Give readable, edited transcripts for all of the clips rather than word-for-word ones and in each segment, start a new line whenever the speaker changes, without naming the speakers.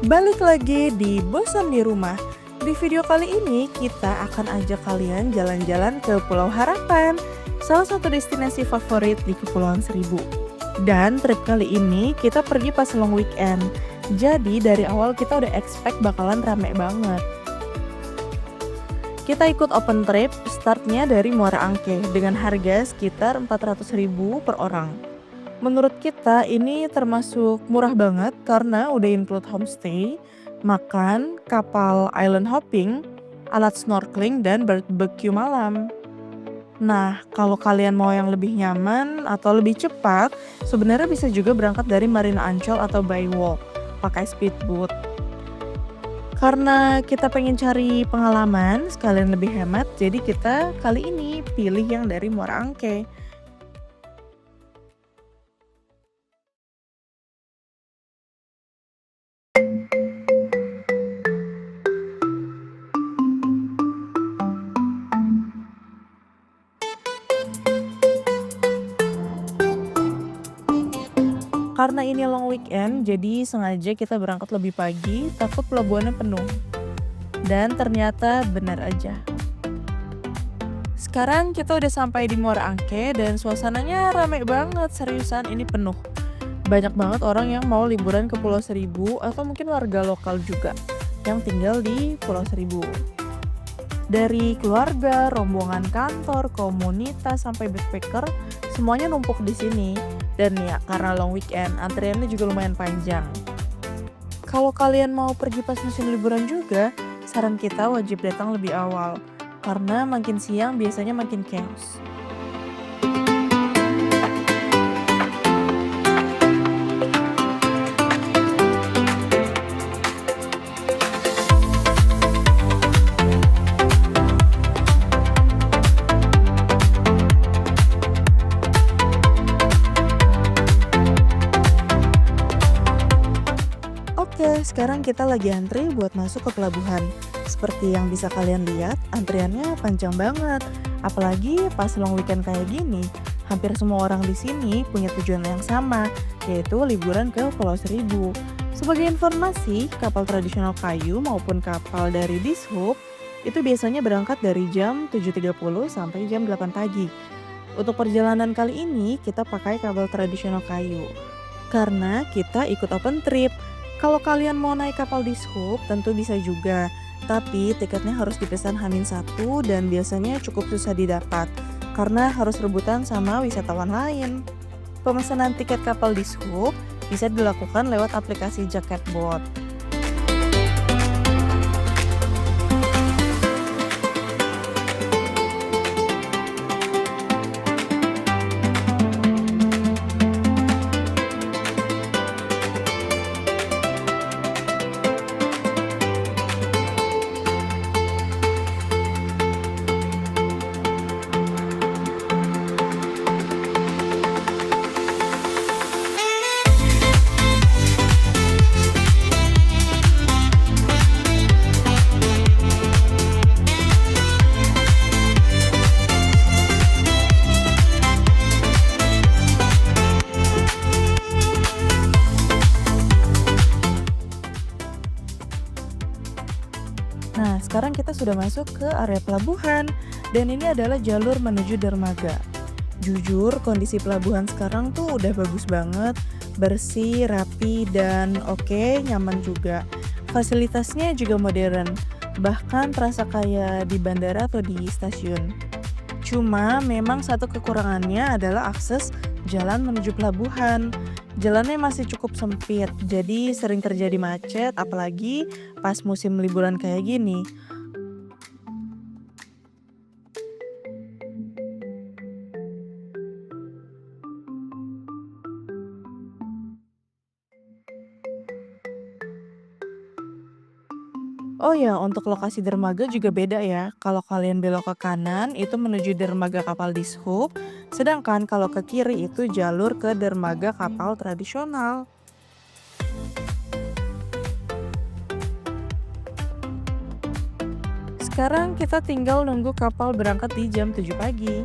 Balik lagi di Bosan di Rumah. Di video kali ini kita akan ajak kalian jalan-jalan ke Pulau Harapan, salah satu destinasi favorit di Kepulauan Seribu. Dan trip kali ini kita pergi pas long weekend. Jadi dari awal kita udah expect bakalan rame banget. Kita ikut open trip, startnya dari Muara Angke dengan harga sekitar 400.000 per orang. Menurut kita ini termasuk murah banget karena udah include homestay, makan, kapal island hopping, alat snorkeling, dan barbecue malam. Nah, kalau kalian mau yang lebih nyaman atau lebih cepat, sebenarnya bisa juga berangkat dari Marina Ancol atau by walk, pakai speedboat. Karena kita pengen cari pengalaman, sekalian lebih hemat, jadi kita kali ini pilih yang dari Muara Angke. Karena ini long weekend, jadi sengaja kita berangkat lebih pagi, takut pelabuhannya penuh. Dan ternyata benar aja. Sekarang kita udah sampai di Muara Angke dan suasananya rame banget, seriusan ini penuh. Banyak banget orang yang mau liburan ke Pulau Seribu atau mungkin warga lokal juga yang tinggal di Pulau Seribu. Dari keluarga, rombongan kantor, komunitas sampai backpacker, semuanya numpuk di sini. Dan ya karena long weekend, antriannya juga lumayan panjang. Kalau kalian mau pergi pas musim liburan juga, saran kita wajib datang lebih awal. Karena makin siang biasanya makin chaos. Oke, sekarang kita lagi antri buat masuk ke pelabuhan. Seperti yang bisa kalian lihat, antriannya panjang banget. Apalagi pas long weekend kayak gini, hampir semua orang di sini punya tujuan yang sama, yaitu liburan ke Pulau Seribu. Sebagai informasi, kapal tradisional kayu maupun kapal dari Dishub itu biasanya berangkat dari jam 7.30 sampai jam 8 pagi. Untuk perjalanan kali ini, kita pakai kapal tradisional kayu. Karena kita ikut open trip. Kalau kalian mau naik kapal Dishub tentu bisa juga, tapi tiketnya harus dipesan H-1 dan biasanya cukup susah didapat karena harus rebutan sama wisatawan lain. Pemesanan tiket kapal Dishub bisa dilakukan lewat aplikasi Jaketbot. Nah, sekarang kita sudah masuk ke area pelabuhan dan ini adalah jalur menuju dermaga. Jujur, kondisi pelabuhan sekarang tuh udah bagus banget, bersih, rapi, dan oke, nyaman juga. Fasilitasnya juga modern, bahkan terasa kayak di bandara atau di stasiun. Cuma memang satu kekurangannya adalah akses jalan menuju pelabuhan. Jalannya masih cukup sempit, jadi sering terjadi macet, apalagi pas musim liburan kayak gini. Oh ya, untuk lokasi dermaga juga beda ya. Kalau kalian belok ke kanan itu menuju dermaga kapal Dishub, sedangkan kalau ke kiri itu jalur ke dermaga kapal tradisional. Sekarang kita tinggal nunggu kapal berangkat di jam 7 pagi.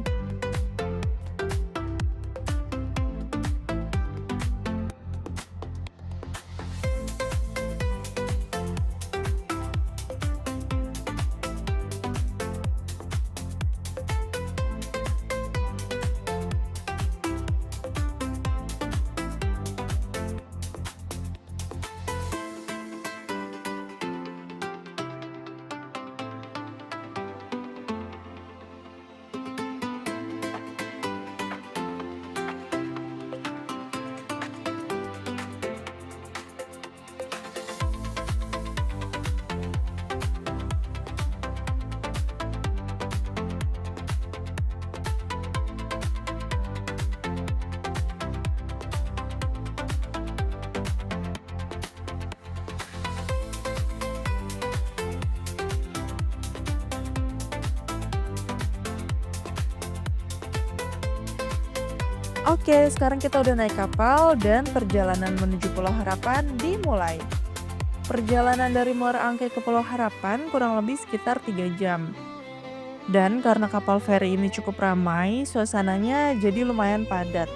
Oke, sekarang kita udah naik kapal dan perjalanan menuju Pulau Harapan dimulai. Perjalanan dari Muara Angke ke Pulau Harapan kurang lebih sekitar 3 jam. Dan karena kapal feri ini cukup ramai, suasananya jadi lumayan padat.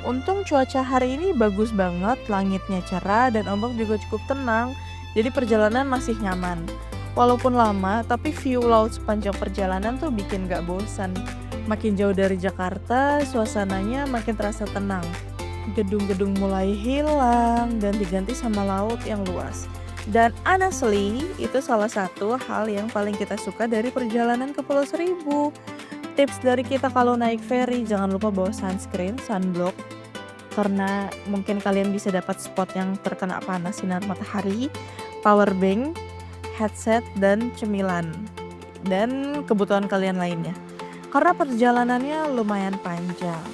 Untung cuaca hari ini bagus banget, langitnya cerah dan ombak juga cukup tenang, jadi perjalanan masih nyaman. Walaupun lama, tapi view laut sepanjang perjalanan tuh bikin gak bosan. Makin jauh dari Jakarta, suasananya makin terasa tenang. Gedung-gedung mulai hilang dan diganti sama laut yang luas. Dan honestly, itu salah satu hal yang paling kita suka dari perjalanan ke Pulau Seribu. Tips dari kita kalau naik ferry, jangan lupa bawa sunscreen, sunblock, karena mungkin kalian bisa dapat spot yang terkena panas sinar matahari, power bank, headset, dan cemilan, dan kebutuhan kalian lainnya. Karena perjalanannya lumayan panjang.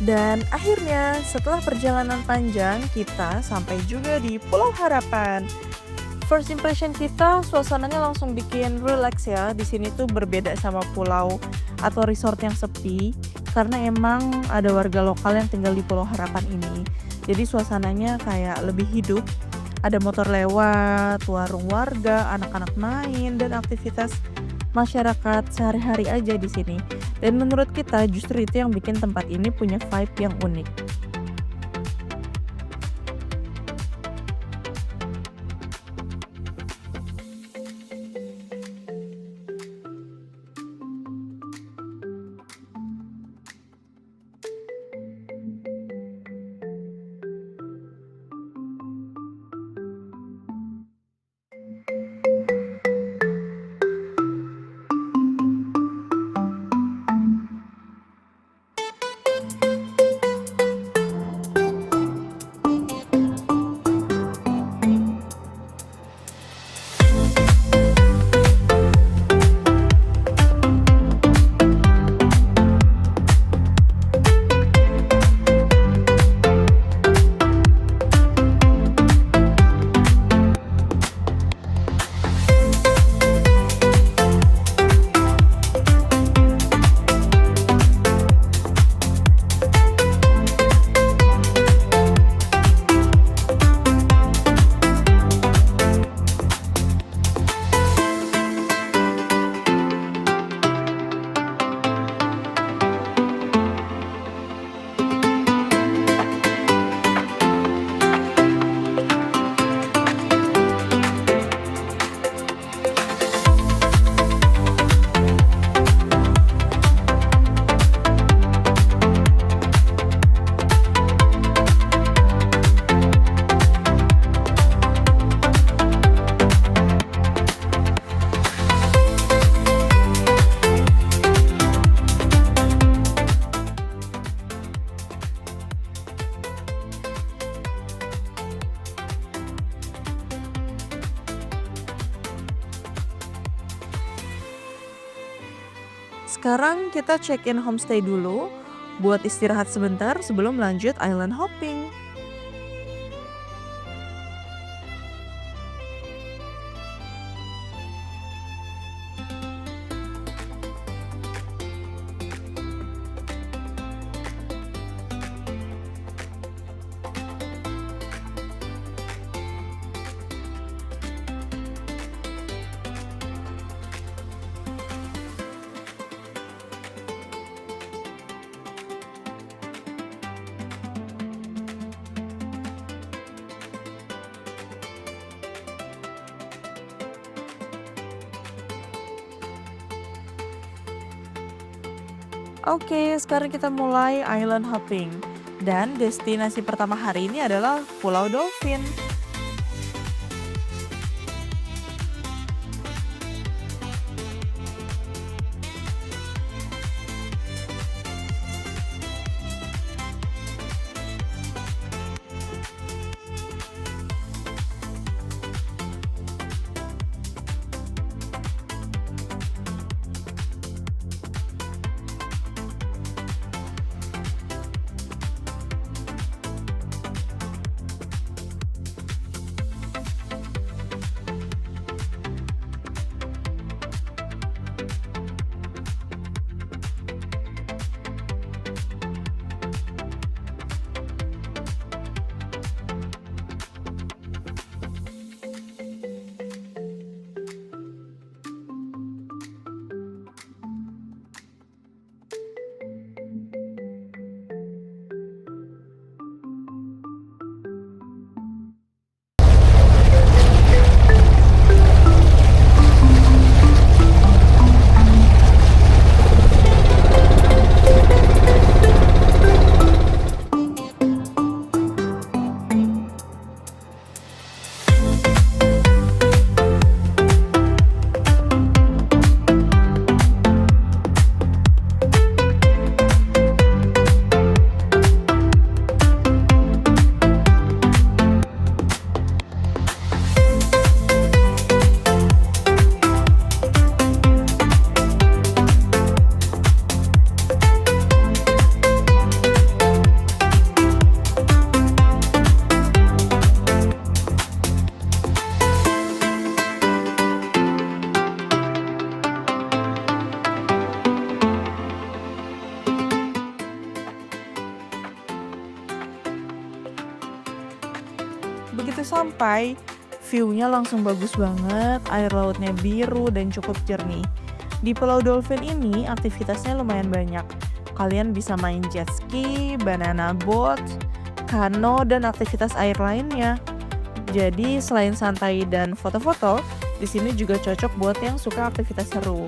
Dan akhirnya setelah perjalanan panjang kita sampai juga di Pulau Harapan. First impression kita suasananya langsung bikin relax ya. Di sini tuh berbeda sama pulau atau resort yang sepi karena emang ada warga lokal yang tinggal di Pulau Harapan ini. Jadi suasananya kayak lebih hidup. Ada motor lewat, warung warga, anak-anak main dan aktivitas masyarakat sehari-hari aja di sini. Dan menurut kita justru itu yang bikin tempat ini punya vibe yang unik. Sekarang kita check-in homestay dulu buat istirahat sebentar sebelum lanjut island hopping. Oke, sekarang kita mulai island hopping. Dan destinasi pertama hari ini adalah Pulau Dolphin. sampai, view-nya langsung bagus banget, air lautnya biru dan cukup jernih. Di Pulau Dolphin ini aktivitasnya lumayan banyak. Kalian bisa main jet ski, banana boat, kano, dan aktivitas air lainnya. Jadi selain santai dan foto-foto, di sini juga cocok buat yang suka aktivitas seru.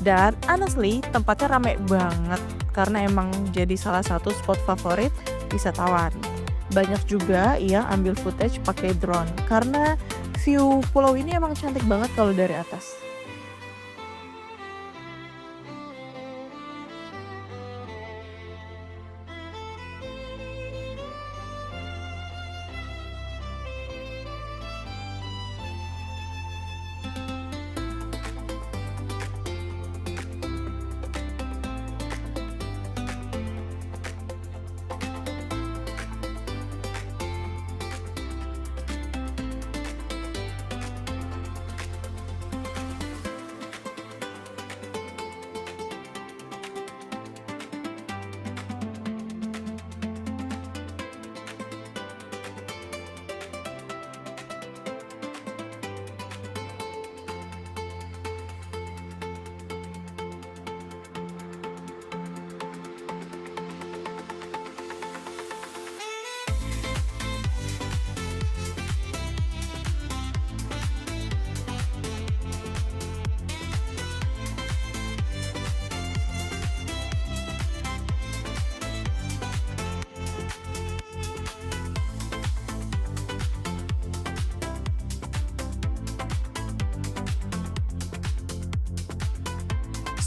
Dan honestly, tempatnya rame banget karena emang jadi salah satu spot favorit wisatawan. Banyak juga yang ambil footage pakai drone karena view pulau ini emang cantik banget kalau dari atas.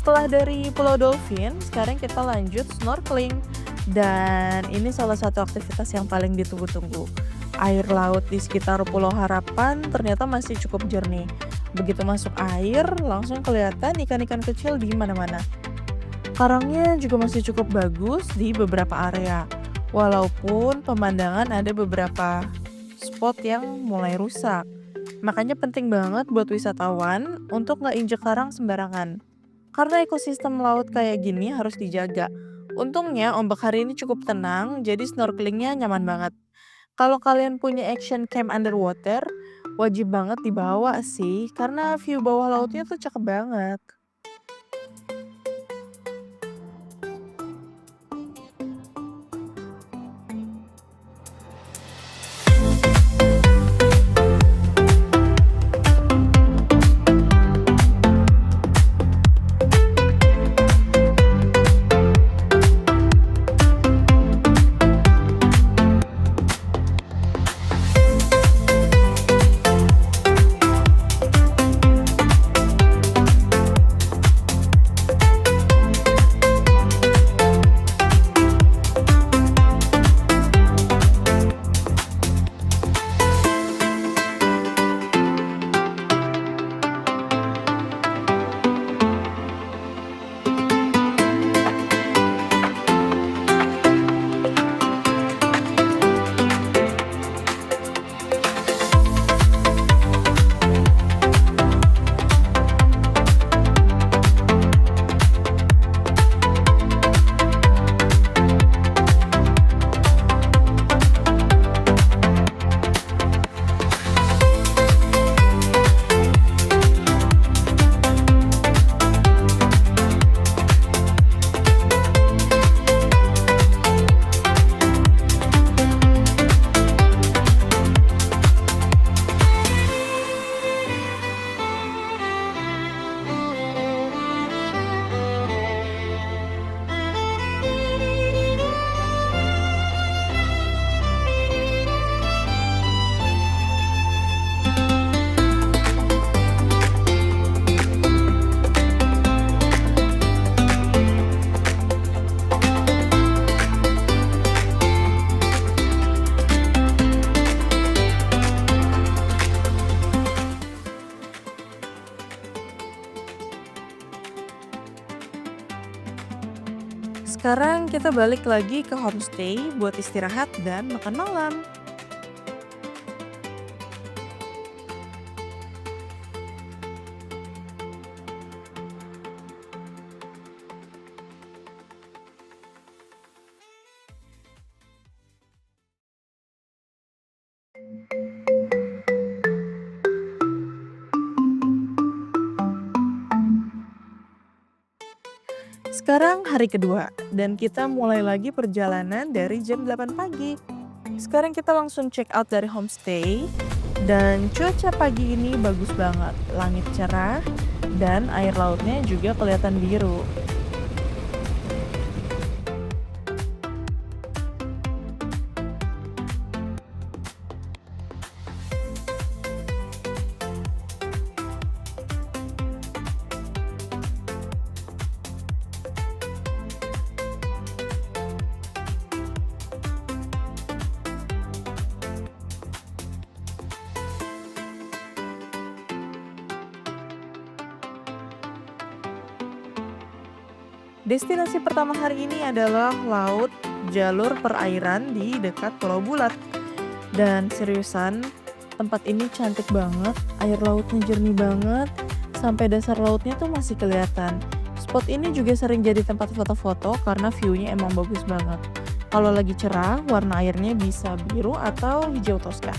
Setelah dari Pulau Dolphin, sekarang kita lanjut snorkeling. Dan ini salah satu aktivitas yang paling ditunggu-tunggu. Air laut di sekitar Pulau Harapan ternyata masih cukup jernih. Begitu masuk air, langsung kelihatan ikan-ikan kecil di mana-mana. Karangnya juga masih cukup bagus di beberapa area. Walaupun pemandangan ada beberapa spot yang mulai rusak. Makanya penting banget buat wisatawan untuk nggak injek karang sembarangan. Karena ekosistem laut kayak gini harus dijaga. Untungnya ombak hari ini cukup tenang, jadi snorkelingnya nyaman banget. Kalau kalian punya action cam underwater, wajib banget dibawa sih, karena view bawah lautnya tuh cakep banget. Sekarang kita balik lagi ke homestay buat istirahat dan makan malam. Sekarang hari kedua, dan kita mulai lagi perjalanan dari jam 8 pagi. Sekarang kita langsung check out dari homestay, dan cuaca pagi ini bagus banget. Langit cerah, dan air lautnya juga kelihatan biru. Destinasi pertama hari ini adalah laut jalur perairan di dekat Pulau Bulat. Dan seriusan, tempat ini cantik banget, air lautnya jernih banget, sampai dasar lautnya tuh masih kelihatan. Spot ini juga sering jadi tempat foto-foto karena view-nya emang bagus banget. Kalau lagi cerah, warna airnya bisa biru atau hijau toska.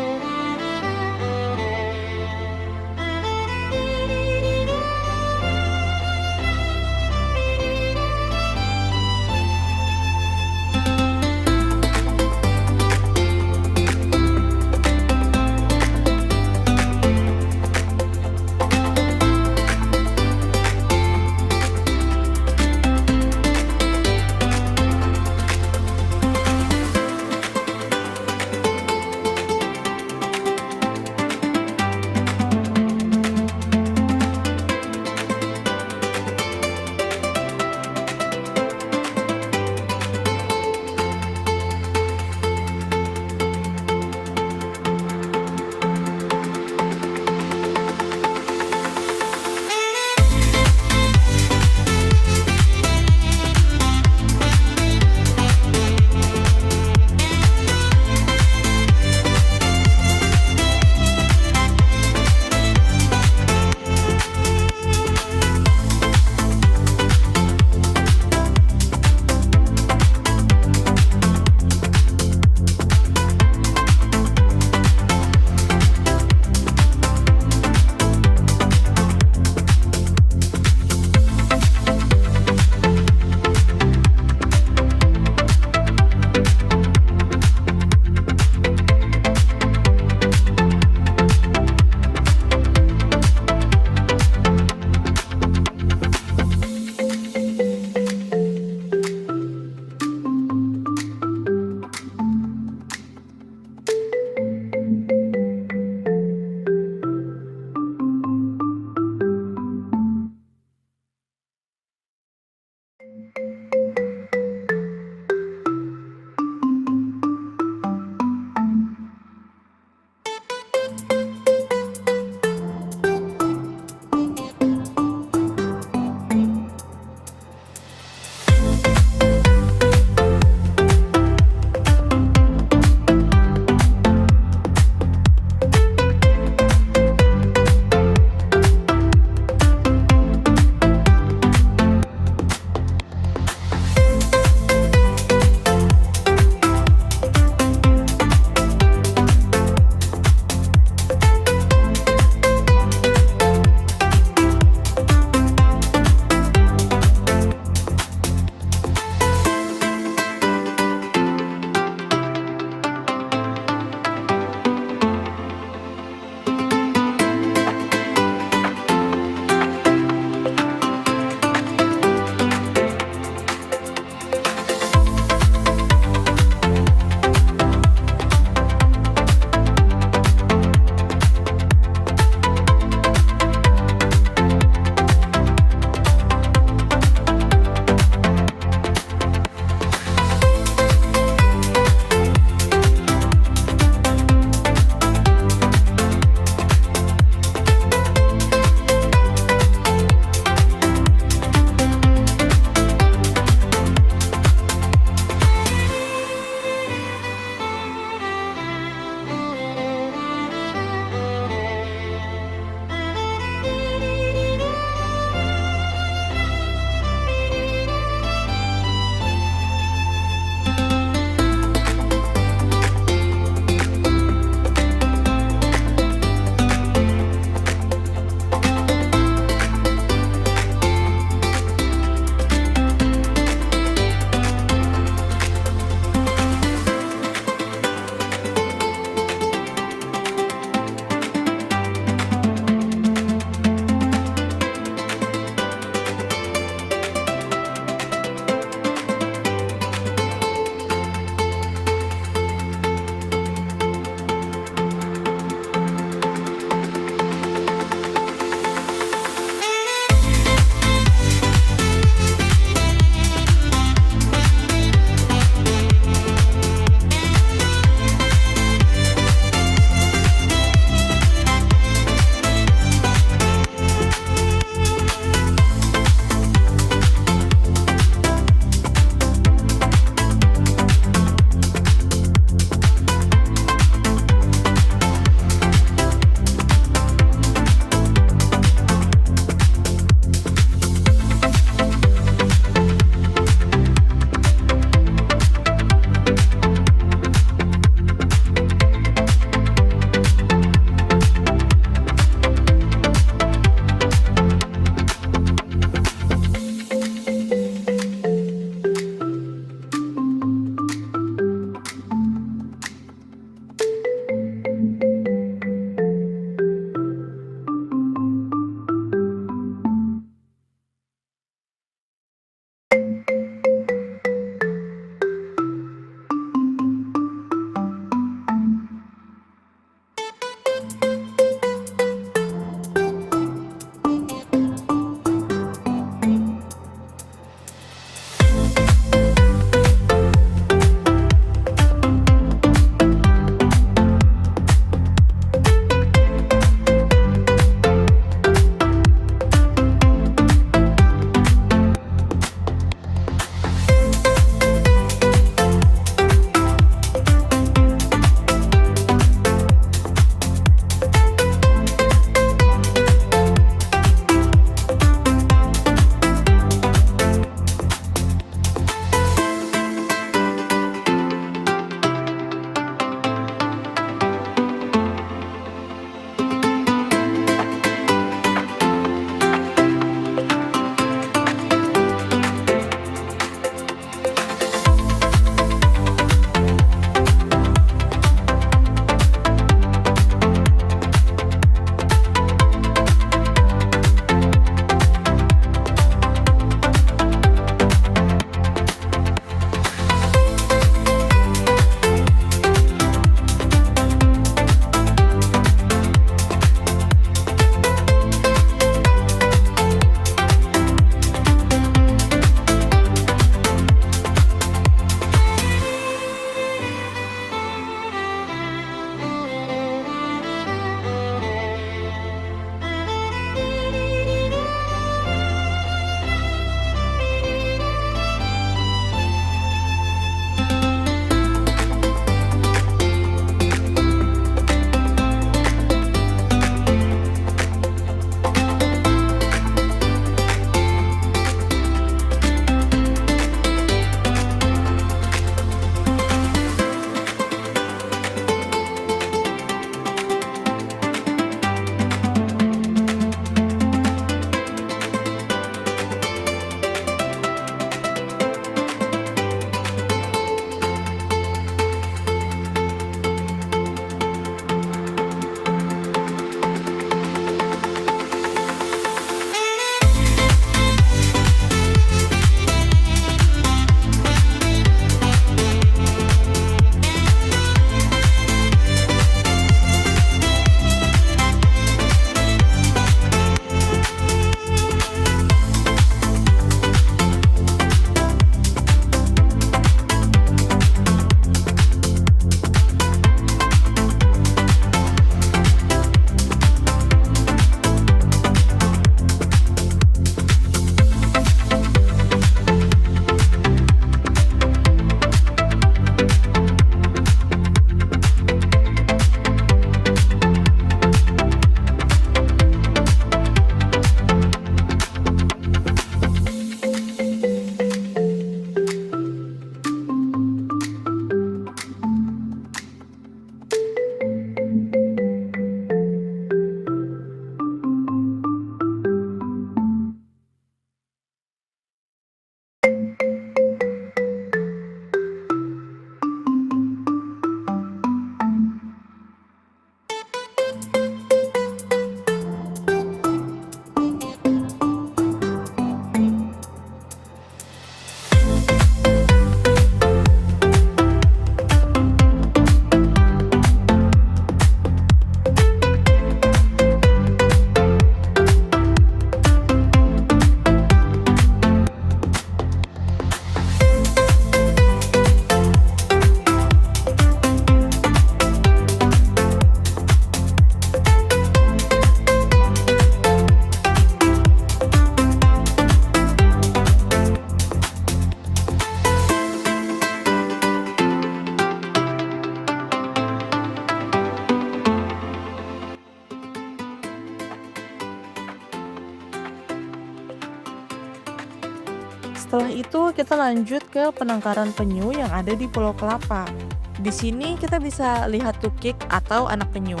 Setelah itu kita lanjut ke penangkaran penyu yang ada di Pulau Kelapa. Di sini kita bisa lihat tukik atau anak penyu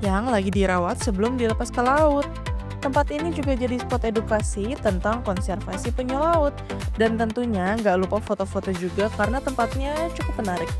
yang lagi dirawat sebelum dilepas ke laut. Tempat ini juga jadi spot edukasi tentang konservasi penyu laut. Dan tentunya nggak lupa foto-foto juga karena tempatnya cukup menarik.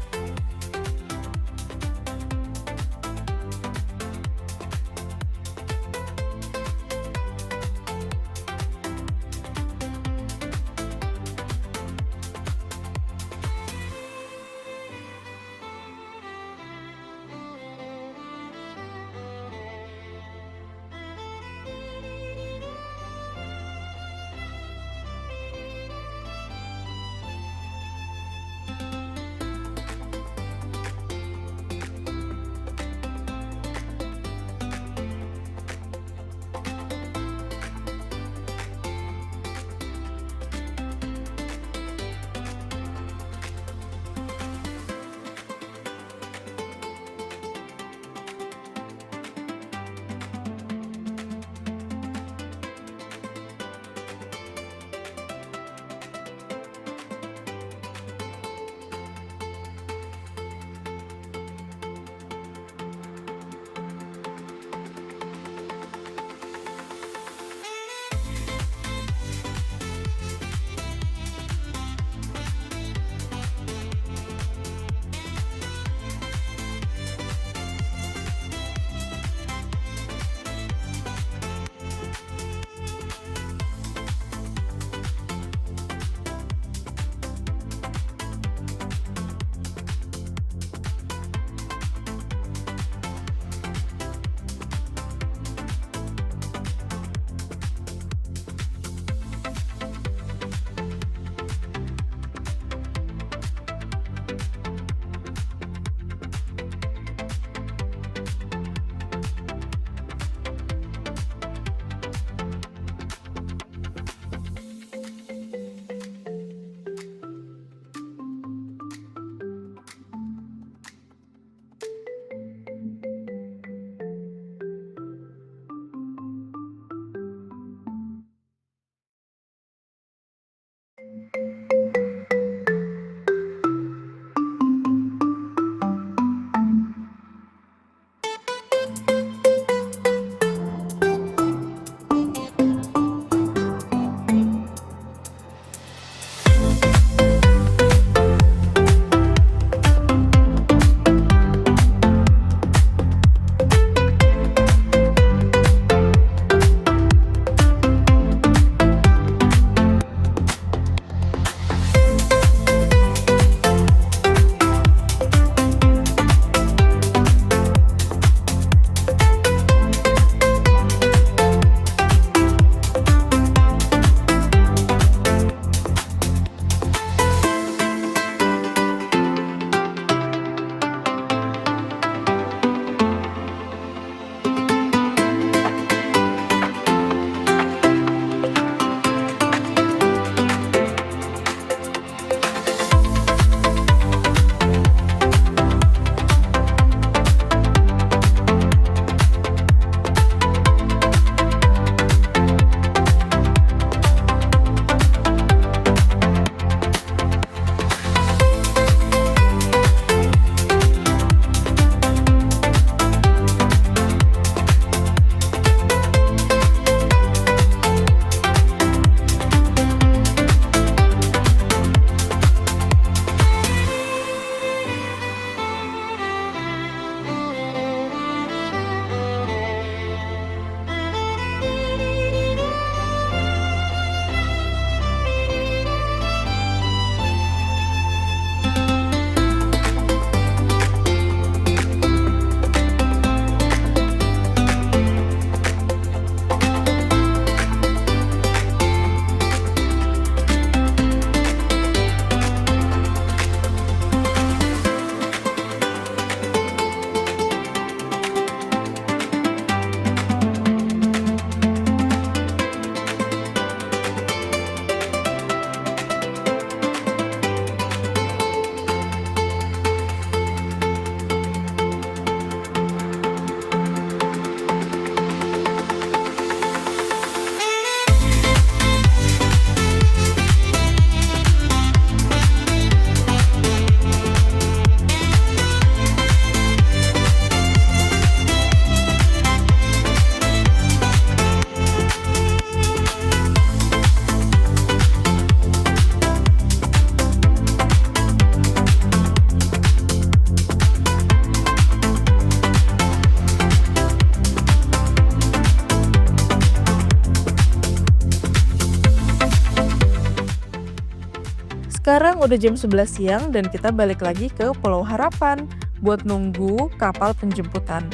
udah jam 11 siang dan kita balik lagi ke Pulau Harapan buat nunggu kapal penjemputan.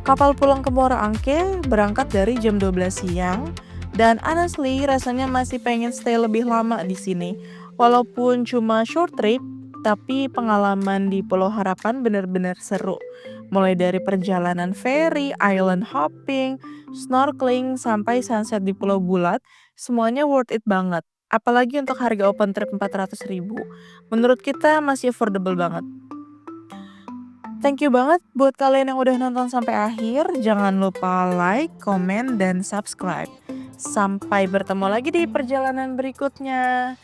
Kapal pulang ke Muara Angke berangkat dari jam 12 siang dan honestly rasanya masih pengen stay lebih lama di sini. Walaupun cuma short trip, tapi pengalaman di Pulau Harapan bener-bener seru. Mulai dari perjalanan ferry, island hopping, snorkeling, sampai sunset di Pulau Bulat, semuanya worth it banget. Apalagi untuk harga open trip 400.000. Menurut kita masih affordable banget. Thank you banget buat kalian yang udah nonton sampai akhir. Jangan lupa like, komen, dan subscribe. Sampai bertemu lagi di perjalanan berikutnya.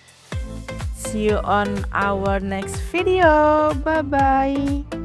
See you on our next video. Bye-bye.